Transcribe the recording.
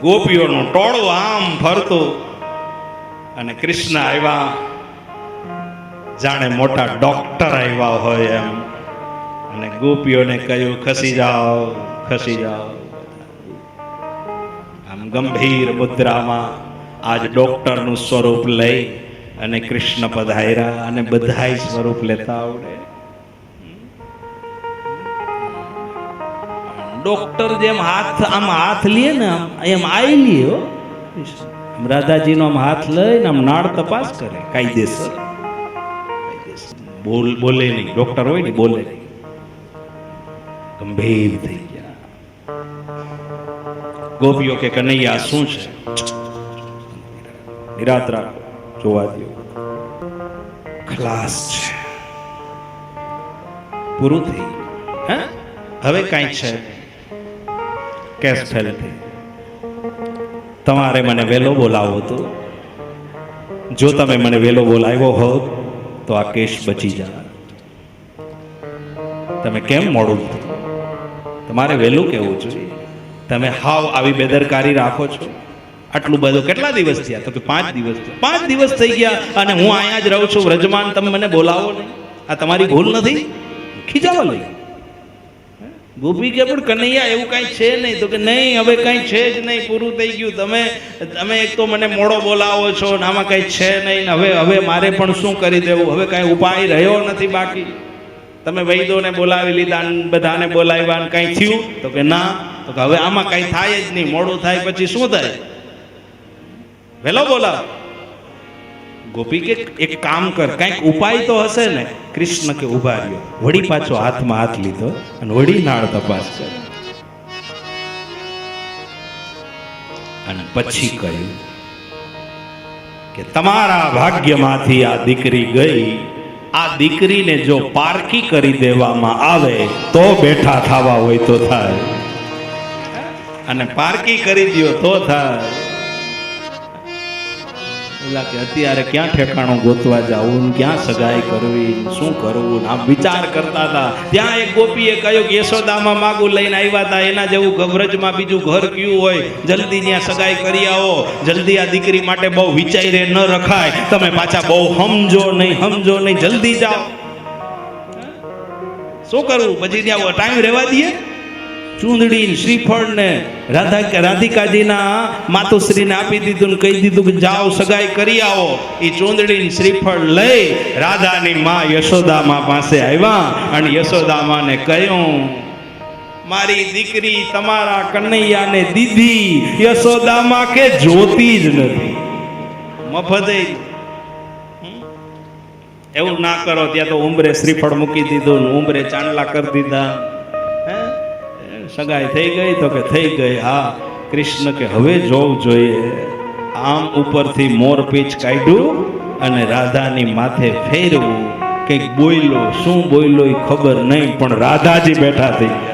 ગોપીઓનું ટોળું આમ ફરતું અને કૃષ્ણ આવ્યા જાણે મોટા ડોક્ટર આવ્યા હોય એમ, અને ગોપીઓને કહ્યું ખસી જાઓ ખસી જાઓ. આમ ગંભીર મુદ્રામાં આજ ડોક્ટરનું સ્વરૂપ લઈ અને કૃષ્ણ પધાર્યા, અને બધાય સ્વરૂપ લેતા આવડે. ડોક્ટર જેમ આમ હાથ લે ને એમ આઈ લ્યો, રાધાજીનો આમ હાથ લઈને આમ નાળ તપાસ કરે કાયદેસર. બોલે નહીં, ડોક્ટર હોય ને બોલે નહીં, ગંભીર થઈ ગયા. ગોપીઓ કે કનૈયા શું છે? નિરાત રાખો, જોવા દો, ખલાસ છે, પૂરું થઈ ગયું. હવે કઈ છે? કેસ ફેલ થઈ. તમારે મને વેલો બોલાવો હતો, જો તમે મને વેલો બોલાવ્યો હોત તો આ કેસ બચી જાય. તમે કેમ મોડું થયું? તમારે વહેલું કેવું જોઈએ. તમે હાવ આવી બેદરકારી રાખો છો. આટલું બધું કેટલા દિવસ થયા? તો કે 5 દિવસ. 5 દિવસ થઈ ગયા અને હું અહીંયા જ રહું છું વ્રજમાન, તમે મને બોલાવો નહીં. આ તમારી ભૂલ નથી? ખીજાવા લઈ. ગોપી કે પણ કનૈયા એવું કઈ છે નહીં. તો કે નહીં, હવે કઈ છે જ નહીં, પૂરું થઈ ગયું. તમે એક તો મને મોડો બોલાવો છો ને આમાં કઈ છે નહીં. હવે મારે પણ શું કરી દેવું? હવે કઈ ઉપાય રહ્યો નથી બાકી. તમે વૈદોને બોલાવી લીધા, બધાને બોલાવ્યા, કઈ થયું? તો કે ના. તો કે હવે આમાં કઈ થાય જ નહીં, મોડું થાય પછી શું થાય? વેલો બોલાવ. ગોપી કે એક કામ કર, કઈક ઉપાય તો હશે ને. કૃષ્ણ કે ઉભા રહ્યો, વળી પાછો હાથમાં હાથ લીધો અને વળી નાળ તપાસ કરી, અને પછી કહ્યું કે તમારા ભાગ્યમાંથી આ દીકરી ગઈ. આ દીકરીને જો પારકી કરી દેવામાં આવે તો બેઠા થવા હોય તો થાય, અને પારકી કરી દો તો થાય. કે અત્યારે ક્યાં ઠેકાણું ગોતવા જવું, ક્યાં સગાઈ કરવી, શું કરવું, આમ વિચાર કરતા હતા. ત્યાં એક ગોપીએ કહ્યું કે યશોદામાં માગું લઈને આવ્યા હતા, એના જેવું ગભરજમાં બીજું ઘર કયું હોય, જલ્દી ત્યાં સગાઈ કરી આવો, જલ્દી. આ દીકરી માટે બહુ વિચારે ન રખાય, તમે પાછા બહુ સમજો નહીં, જલ્દી જાઓ. શું કરવું પછી? ત્યાં ટાઈમ રહેવા દઈએ. ચૂંદડી શ્રીફળ ને રાધિકાજીના માતુશ્રીને આપી દીધું ને કહી દીધું કે જાઓ સગાઈ કરી આવો. એ ચૂંદડી શ્રીફળ લઈ રાધાની માં યશોદામાં પાસે આવ્યા અને યશોદામાને કહ્યું, મારી દીકરી તમારા કનૈયાને દીધી. યશોદામાં કે જોતી જ નથી, મફતે. એવું ના કરો. ત્યાં તો ઉંબરે શ્રીફળ મૂકી દીધું, ઉંબરે ચાંદલા કરી દીધા. સગાઈ થઈ ગઈ? તો કે થઈ ગઈ. હા. કૃષ્ણ કે હવે જોવું જોઈએ. આમ ઉપરથી મોરપીંછ કાઢ્યું અને રાધાની માથે ફેરવું. કંઈક બોલ્યો, શું બોલ્યો એ ખબર નહીં, પણ રાધાજી બેઠા થઈ ગયા.